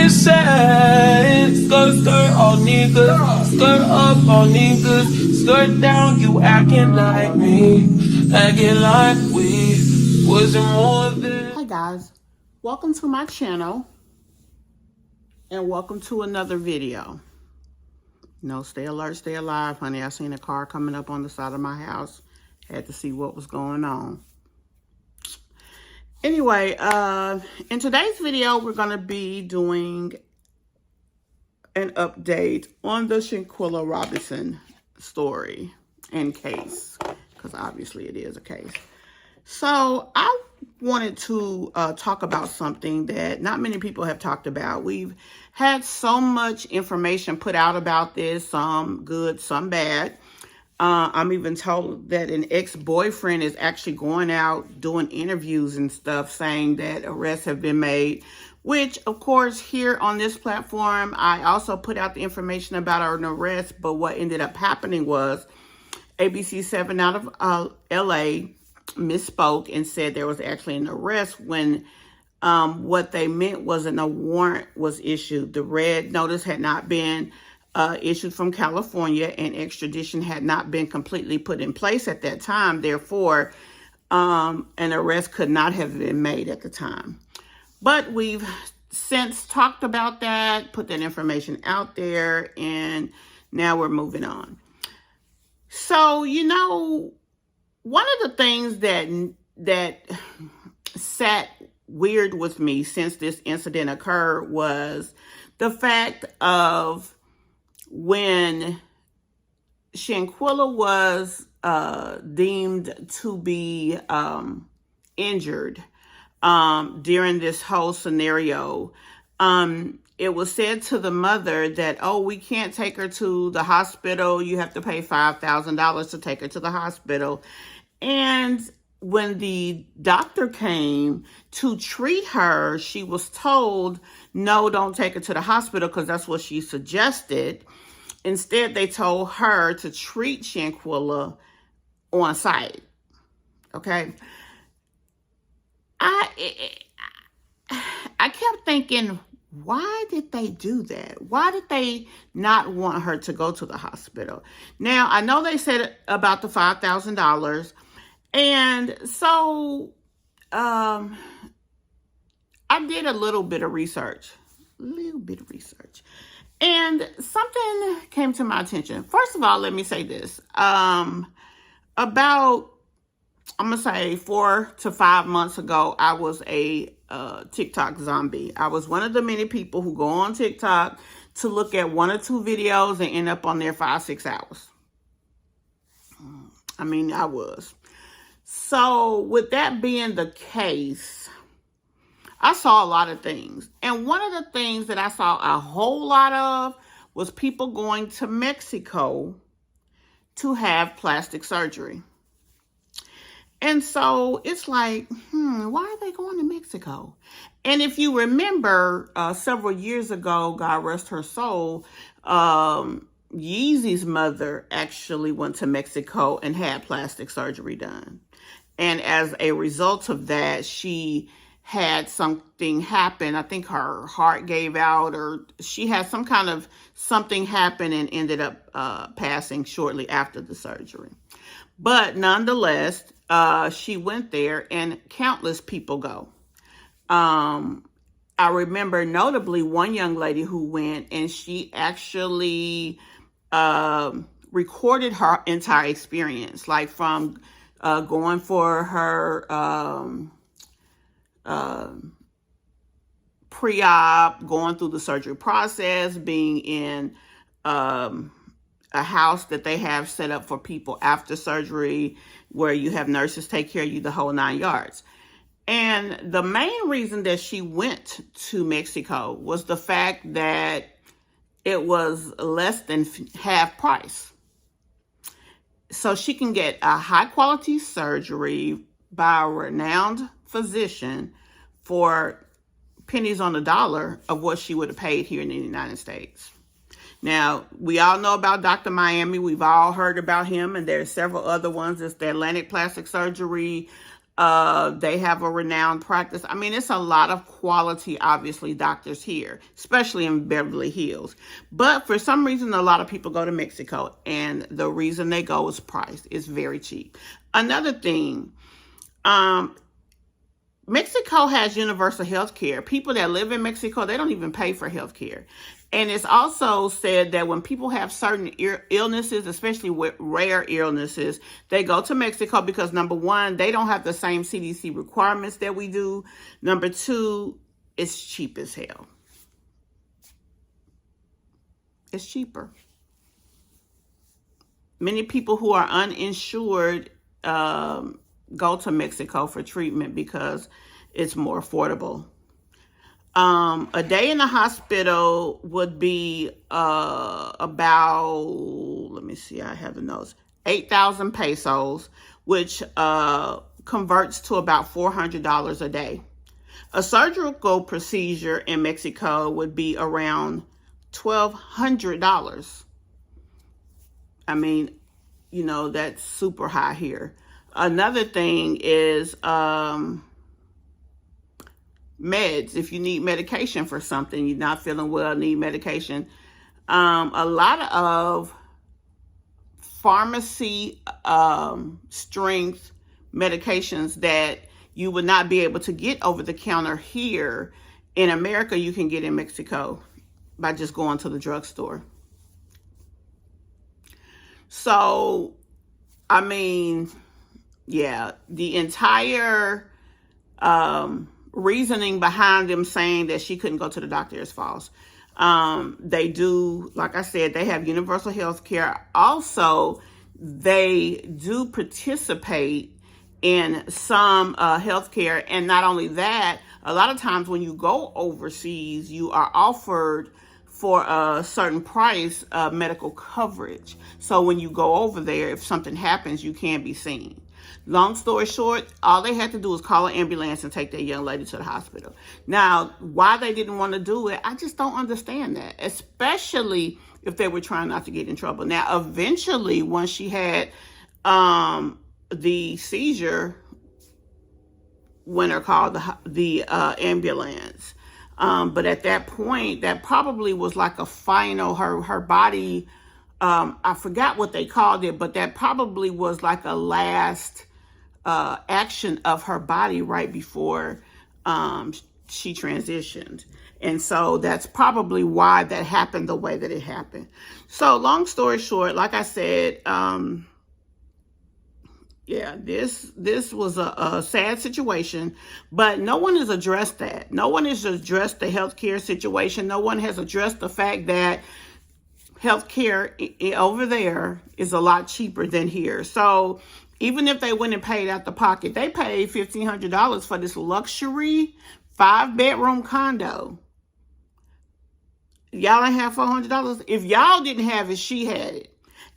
niggas sad. Skirt all niggas. Skirt up all niggas. Skirt down, you acting like me. Acting like we wasn't more than. Hi guys, welcome to my channel and welcome to another video. No, stay alert, stay alive, honey. I seen a car coming up on the side of my house. Had to see what was going on. Anyway, in today's video, we're going to be doing an update on the Shanquella Robinson story and case, because obviously it is a case. So I wanted to talk about something that not many people have talked about. We've had so much information put out about this, some good, some bad. I'm even told that an ex-boyfriend is actually going out doing interviews and stuff saying that arrests have been made, which of course here on this platform, I also put out the information about an arrest, but what ended up happening was ABC 7 out of LA misspoke and said there was actually an arrest when what they meant wasn't a warrant was issued. The red notice had not been issued from California, and extradition had not been completely put in place at that time. Therefore, an arrest could not have been made at the time. But we've since talked about that, put that information out there, and now we're moving on. So, you know, one of the things that sat weird with me since this incident occurred was the fact of when Shanquella was deemed to be injured during this whole scenario. It was said to the mother that, oh, we can't take her to the hospital. You have to pay $5,000 to take her to the hospital. And when the doctor came to treat her, she was told, no, don't take her to the hospital, because that's what she suggested. Instead, they told her to treat Shanquella on site. Okay. I kept thinking, why did they do that? Why did they not want her to go to the hospital? Now, I know they said about the $5,000. And so I did a little bit of research. And something came to my attention. First of all, let me say this. About, I'm going to say 4 to 5 months ago, I was a TikTok zombie. I was one of the many people who go on TikTok to look at 1 or 2 videos and end up on there 5-6 hours. I mean, I was. So with that being the case, I saw a lot of things. And one of the things that I saw a whole lot of was people going to Mexico to have plastic surgery. And so it's like, why are they going to Mexico? And if you remember, several years ago, God rest her soul, Yeezy's mother actually went to Mexico and had plastic surgery done. And as a result of that, she had something happen. I think her heart gave out, or she had some kind of something happen and ended up passing shortly after the surgery. But nonetheless, she went there and countless people go. I remember notably one young lady who went, and she actually recorded her entire experience, like from going for her pre-op, going through the surgery process, being in a house that they have set up for people after surgery, where you have nurses take care of you, the whole 9 yards. And the main reason that she went to Mexico was the fact that it was less than half price. So she can get a high quality surgery by a renowned physician for pennies on the dollar of what she would have paid here in the United States. Now, we all know about Dr. Miami. We've all heard about him, and there are several other ones. It's the Atlantic Plastic Surgery. They have a renowned practice. I mean, it's a lot of quality, obviously, doctors here, especially in Beverly Hills. But for some reason, a lot of people go to Mexico, and the reason they go is price. It's very cheap. Another thing, Mexico has universal health care. People that live in Mexico, they don't even pay for health care. And it's also said that when people have certain illnesses, especially with rare illnesses, they go to Mexico because, number one, they don't have the same CDC requirements that we do. Number two, it's cheap as hell. It's cheaper. Many people who are uninsured go to Mexico for treatment because it's more affordable. A day in the hospital would be about, let me see, I have the notes, 8,000 pesos, which converts to about $400 a day. A surgical procedure in Mexico would be around $1,200. I mean, you know, that's super high here. Another thing is meds. If you need medication for something, you're not feeling well, need medication. A lot of pharmacy strength medications that you would not be able to get over the counter here in America, you can get in Mexico by just going to the drugstore. So, I mean, yeah, the entire reasoning behind them saying that she couldn't go to the doctor is false. They do, like I said, they have universal health care. Also, they do participate in some health care. And not only that, a lot of times when you go overseas, you are offered for a certain price medical coverage. So when you go over there, if something happens, you can be seen. Long story short, all they had to do was call an ambulance and take that young lady to the hospital. Now, why they didn't want to do it, I just don't understand that, especially if they were trying not to get in trouble. Now, eventually, once she had the seizure, Winter called the ambulance. But at that point, that probably was like a final, her body, I forgot what they called it, but that probably was like a last action of her body right before she transitioned. And so that's probably why that happened the way that it happened. So long story short, like I said, yeah, this was a sad situation, but no one has addressed that. No one has addressed the healthcare situation. No one has addressed the fact that healthcare over there is a lot cheaper than here. So even if they went and paid out the pocket, they paid $1,500 for this luxury 5-bedroom condo. Y'all ain't have $400. If y'all didn't have it, she had it.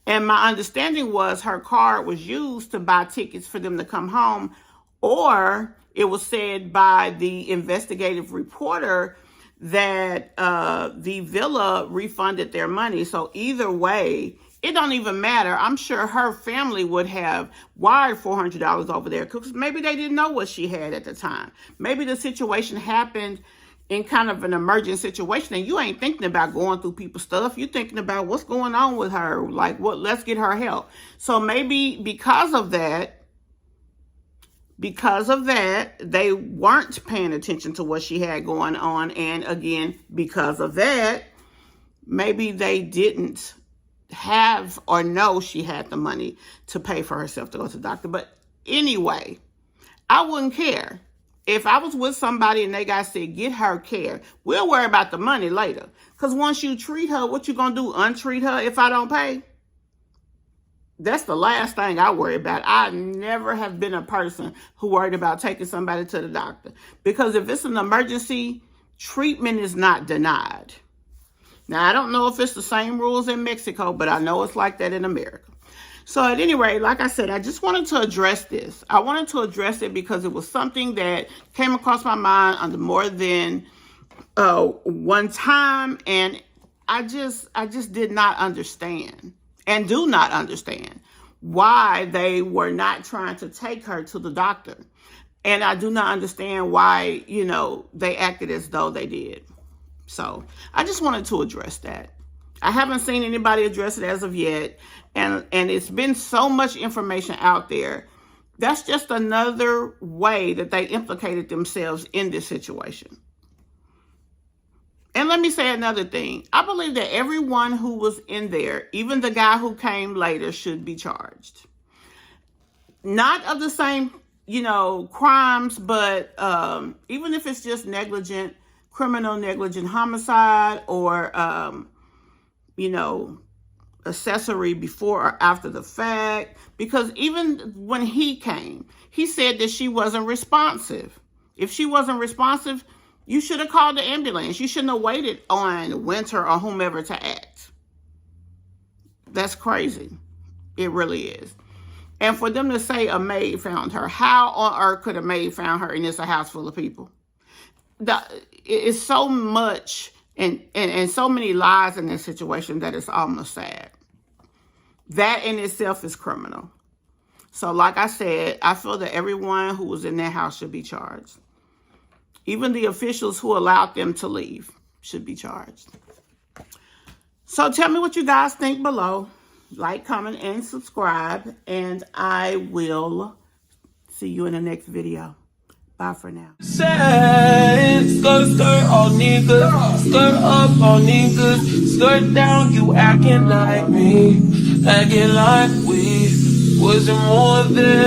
And my understanding was her card was used to buy tickets for them to come home, or it was said by the investigative reporter that the villa refunded their money. So either way, it don't even matter. I'm sure her family would have wired $400 over there because maybe they didn't know what she had at the time. Maybe the situation happened in kind of an emergent situation and you ain't thinking about going through people's stuff. You're thinking about what's going on with her. Like, what? Let's get her help. So maybe because of that, they weren't paying attention to what she had going on. And again, because of that, maybe they didn't have or know she had the money to pay for herself to go to the doctor. But anyway, I wouldn't care. If I was with somebody and they got said, get her care, we'll worry about the money later. Because once you treat her, what you going to do? Untreat her if I don't pay? That's the last thing I worry about. I never have been a person who worried about taking somebody to the doctor. Because if it's an emergency, treatment is not denied. Now, I don't know if it's the same rules in Mexico, but I know it's like that in America. So at any rate, like I said, I just wanted to address this. I wanted to address it because it was something that came across my mind on more than one time. And I just did not understand and do not understand why they were not trying to take her to the doctor. And I do not understand why, they acted as though they did. So I just wanted to address that. I haven't seen anybody address it as of yet. And it's been so much information out there. That's just another way that they implicated themselves in this situation. And let me say another thing. I believe that everyone who was in there, even the guy who came later, should be charged. Not of the same, crimes, but even if it's just criminal negligent homicide or, accessory before or after the fact. Because even when he came, he said that she wasn't responsive. If she wasn't responsive, you should have called the ambulance. You shouldn't have waited on Winter or whomever to act. That's crazy. It really is. And for them to say a maid found her, how on earth could a maid found her and it's a house full of people? It's so much and so many lies in this situation that it's almost sad. That in itself is criminal. So like I said, I feel that everyone who was in that house should be charged. Even the officials who allowed them to leave should be charged. So tell me what you guys think below. Like, comment, and subscribe. And I will see you in the next video. Bye for now. Skirt all niggas, skirt up all niggas, skirt down, you acting like me, acting like we wasn't more than